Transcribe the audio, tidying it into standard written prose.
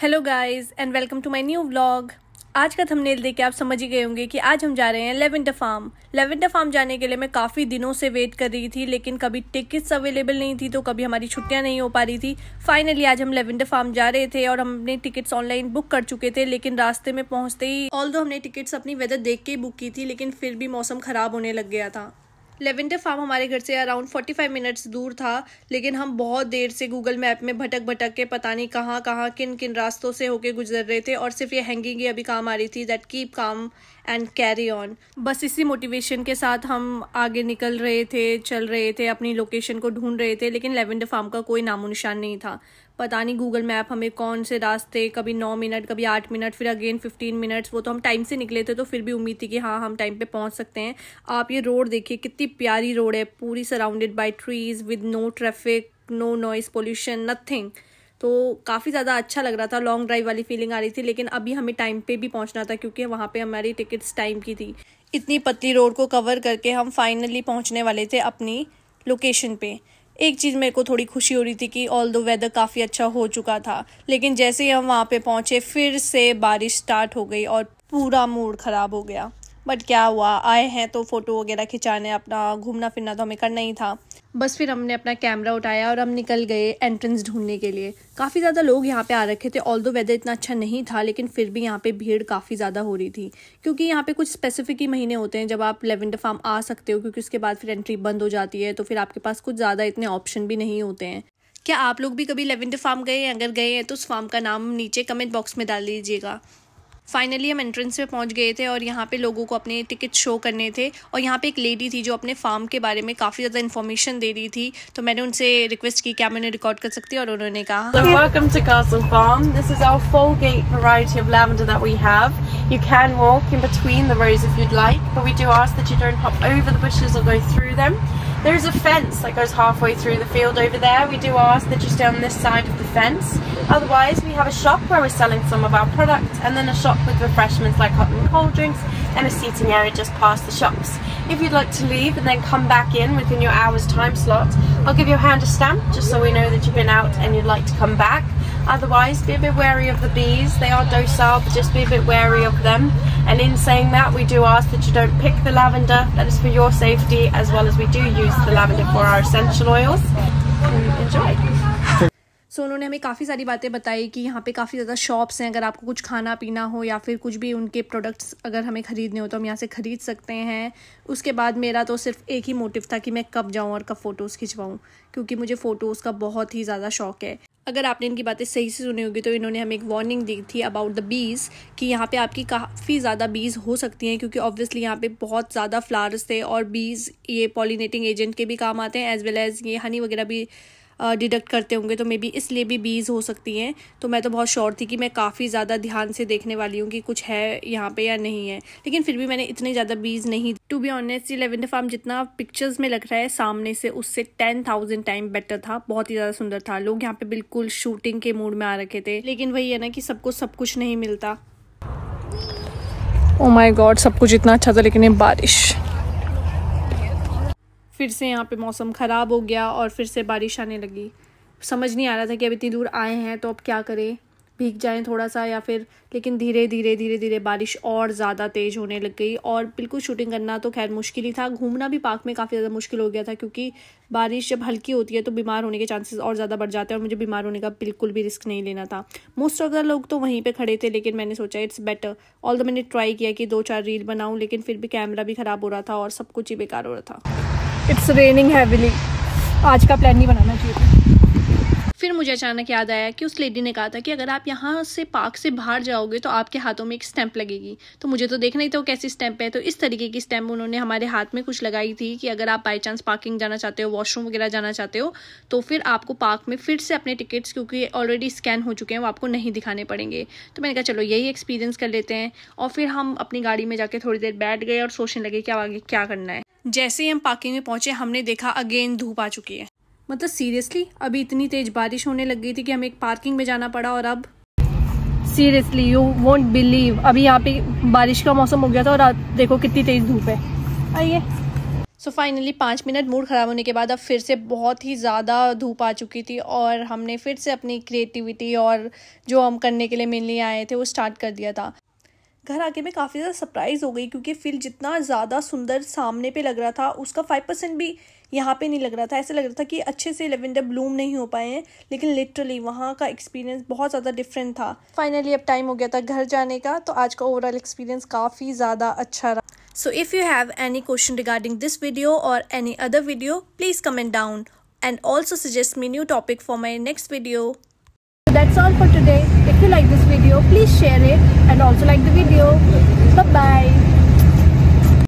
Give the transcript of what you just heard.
Hello guys and welcome to my new vlog. आज का thumbnail देख के आप समझ ही गए होंगे कि आज हम जा रहे हैं लेवेंडर फार्म। लेवेंडर फार्म जाने के लिए मैं काफ़ी दिनों से वेट कर रही थी, लेकिन कभी टिकट्स अवेलेबल नहीं थी तो कभी हमारी छुट्टियां नहीं हो पा रही थी। फाइनली आज हम लेवेंडर फार्म जा रहे थे और हम अपने टिकट्स ऑनलाइन बुक कर चुके थे, लेकिन रास्ते में पहुंचते ही ऑल्दो हमने टिकट्स अपनी वेदर देख के ही बुक की थी, लेकिन फिर भी मौसम ख़राब होने लग गया था। लेवेंडर फार्म हमारे घर से अराउंड 45 मिनट्स दूर था, लेकिन हम बहुत देर से गूगल मैप में भटक के पता नहीं कहाँ किन किन रास्तों से होके गुजर रहे थे और सिर्फ ये हैंगिंग ही अभी काम आ रही थी, that keep calm and carry on. बस इसी मोटिवेशन के साथ हम आगे निकल रहे थे, चल रहे थे, अपनी लोकेशन को ढूंढ रहे थे, लेकिन लेवेंडर फार्म का कोई नामो निशान नहीं था। पता नहीं गूगल मैप हमें कौन से रास्ते, कभी 9 मिनट, कभी 8 मिनट, फिर अगेन 15 मिनट्स, वो तो हम टाइम से निकले थे तो फिर भी उम्मीद थी कि हाँ हम टाइम पे पहुंच सकते हैं। आप ये रोड देखिए, कितनी प्यारी रोड है, पूरी surrounded by trees with no traffic, no noise pollution, nothing. तो काफ़ी ज़्यादा अच्छा लग रहा था, लॉन्ग ड्राइव वाली फीलिंग आ रही थी, लेकिन अभी हमें टाइम पे भी पहुंचना था क्योंकि वहाँ पे हमारी टिकट्स टाइम की थी। इतनी पतली रोड को कवर करके हम फाइनली पहुँचने वाले थे अपनी लोकेशन पे। एक चीज़ मेरे को थोड़ी खुशी हो रही थी कि ऑल्दो वेदर काफ़ी अच्छा हो चुका था, लेकिन जैसे ही हम वहाँ पे पहुँचे फिर से बारिश स्टार्ट हो गई और पूरा मूड ख़राब हो गया। बट क्या हुआ, आए हैं तो फ़ोटो वगैरह खिंचाने, अपना घूमना फिरना तो हमें करना ही था। बस फिर हमने अपना कैमरा उठाया और हम निकल गए एंट्रेंस ढूंढने के लिए। काफ़ी ज़्यादा लोग यहाँ पे आ रखे थे, ऑल्दो वेदर इतना अच्छा नहीं था, लेकिन फिर भी यहाँ पे भीड़ काफ़ी ज़्यादा हो रही थी क्योंकि यहाँ पे कुछ स्पेसिफिक ही महीने होते हैं जब आप लेवेंडर फार्म आ सकते हो, क्योंकि उसके बाद फिर एंट्री बंद हो जाती है, तो फिर आपके पास कुछ ज़्यादा इतने ऑप्शन भी नहीं होते हैं। क्या आप लोग भी कभी लेवेंडर फार्म गए हैं? अगर गए हैं तो उस फार्म का नाम नीचे कमेंट बॉक्स में डाल दीजिएगा। फाइनली हम एंट्रेंस पे पहुंच गए थे और यहाँ पे लोगों को अपने टिकट शो करने थे और यहाँ पे एक लेडी थी जो अपने फार्म के बारे में काफ़ी ज़्यादा इन्फॉर्मेशन दे रही थी, तो मैंने उनसे रिक्वेस्ट की क्या मैंने रिकॉर्ड कर सकती है, और उन्होंने कहा So welcome to Castle Farm. This is our full gate variety of lavender that we have. You can walk in between the rows if you'd like, but we do ask that you don't hop over the bushes or go through them. There is a fence that goes halfway through the field over there. We do ask that you stay on this side of the fence. Otherwise, we have a shop where we're selling some of our products, and then a shop with refreshments like hot and cold drinks, and a seating area just past the shops. If you'd like to leave and then come back in within your hour's time slot, I'll give your hand a stamp just so we know that you've been out and you'd like to come back. Otherwise, be a bit wary of the bees. They are docile, but just be a bit wary of them. And in saying that, we do ask that you don't pick the lavender. That is for your safety, as well as we do use the lavender for our essential oils. Enjoy. सो उन्होंने हमें काफ़ी सारी बातें बताई कि यहाँ पे काफ़ी ज़्यादा शॉप्स हैं, अगर आपको कुछ खाना पीना हो या फिर कुछ भी उनके प्रोडक्ट्स अगर हमें ख़रीदने हो तो हम यहाँ से ख़रीद सकते हैं। उसके बाद मेरा तो सिर्फ एक ही मोटिव था कि मैं कब जाऊँ और कब फ़ोटोज़ खिंचवाऊँ, क्योंकि मुझे फ़ोटोज़ का बहुत ही ज़्यादा शौक है। अगर आपने इनकी बातें सही से सुनी होगी तो इन्होंने हमें एक वार्निंग दी थी अबाउट द बीज़ कि यहाँ पे आपकी काफ़ी ज़्यादा बीज़ हो सकती हैं, क्योंकि ऑब्वियसली यहाँ पे बहुत ज़्यादा फ्लावर्स थे और बीज़ ये पॉलिनेटिंग एजेंट के भी काम आते हैं, एज वेल एज़ ये हनी वगैरह भी डिडक्ट करते होंगे, तो मे बी इसलिए भी बीज़ हो सकती हैं। तो मैं तो बहुत श्योर थी कि मैं काफ़ी ज़्यादा ध्यान से देखने वाली हूँ कि कुछ है यहाँ पे या नहीं है, लेकिन फिर भी मैंने इतने ज़्यादा बीज़ नहीं। टू बी ऑनेस्ट, ये लेवेंडर फार्म जितना पिक्चर्स में लग रहा है सामने से, उससे 10,000 टाइम बेटर था, बहुत ही ज़्यादा सुंदर था। लोग यहाँ पे बिल्कुल शूटिंग के मूड में आ रखे थे, लेकिन वही है ना कि सबको सब कुछ नहीं मिलता। ओह माय गॉड, सब कुछ इतना अच्छा था, लेकिन ये बारिश, फिर से यहाँ पे मौसम ख़राब हो गया और फिर से बारिश आने लगी। समझ नहीं आ रहा था कि अब इतनी दूर आए हैं तो अब क्या करें, भीग जाएं थोड़ा सा या फिर, लेकिन धीरे धीरे बारिश और ज़्यादा तेज़ होने लग गई और बिल्कुल शूटिंग करना तो खैर मुश्किल ही था। घूमना भी पार्क में काफ़ी ज़्यादा मुश्किल हो गया था, क्योंकि बारिश जब हल्की होती है तो बीमार होने के चांसेस और ज़्यादा बढ़ जाते हैं और मुझे बीमार होने का बिल्कुल भी रिस्क नहीं लेना था। मोस्ट ऑफ द लोग तो वहीं पर खड़े थे, लेकिन मैंने सोचा इट्स बेटर। ऑल्दो मैंने ट्राई किया कि 2-4 रील बनाऊँ, लेकिन फिर भी कैमरा भी ख़राब हो रहा था और सब कुछ ही बेकार हो रहा था। इट्स रेनिंग हैविली, आज का प्लान नहीं बनाना चाहिए। फिर मुझे अचानक याद आया कि उस लेडी ने कहा था कि अगर आप यहाँ से पार्क से बाहर जाओगे तो आपके हाथों में एक स्टैंप लगेगी, तो मुझे तो देखना ही था वो कैसी स्टैंप है। तो इस तरीके की स्टैंप उन्होंने हमारे हाथ में कुछ लगाई थी कि अगर आप बाई चांस पार्किंग जाना चाहते हो, वॉशरूम वगैरह जाना चाहते हो, तो फिर आपको पार्क में फिर से अपने टिकट्स, क्योंकि ऑलरेडी स्कैन हो चुके हैं, वो आपको नहीं दिखाने पड़ेंगे। तो मैंने कहा चलो यही एक्सपीरियंस कर लेते हैं, और फिर हम अपनी गाड़ी में जाके थोड़ी देर बैठ गए और सोचने लगे कि आगे क्या करना है। जैसे ही हम पार्किंग में पहुंचे हमने देखा अगेन धूप आ चुकी है। मतलब सीरियसली अभी इतनी तेज बारिश होने लग गई थी कि हमें एक पार्किंग में जाना पड़ा, और अब सीरियसली यू वोंट बिलीव, अभी यहाँ पे बारिश का मौसम हो गया था और देखो कितनी तेज धूप है। आइए, सो फाइनली 5 मिनट मूड ख़राब होने के बाद अब फिर से बहुत ही ज़्यादा धूप आ चुकी थी और हमने फिर से अपनी क्रिएटिविटी और जो हम करने के लिए मेनली आए थे वो स्टार्ट कर दिया था। घर आके मैं काफ़ी ज़्यादा सरप्राइज़ हो गई क्योंकि फील जितना ज़्यादा सुंदर सामने पे लग रहा था उसका 5% भी यहाँ पे नहीं लग रहा था। ऐसे लग रहा था कि अच्छे से लेवेंडर ब्लूम नहीं हो पाए हैं, लेकिन लिटरली वहाँ का एक्सपीरियंस बहुत ज़्यादा डिफरेंट था। फाइनली अब टाइम हो गया था घर जाने का, तो आज का ओवरऑल एक्सपीरियंस काफ़ी ज़्यादा अच्छा रहा। So if you have any question regarding this video or any other video, please comment down and also suggest me new topic for my next video. So that's all for today. If you like this video, please share it and also like the video. Bye bye.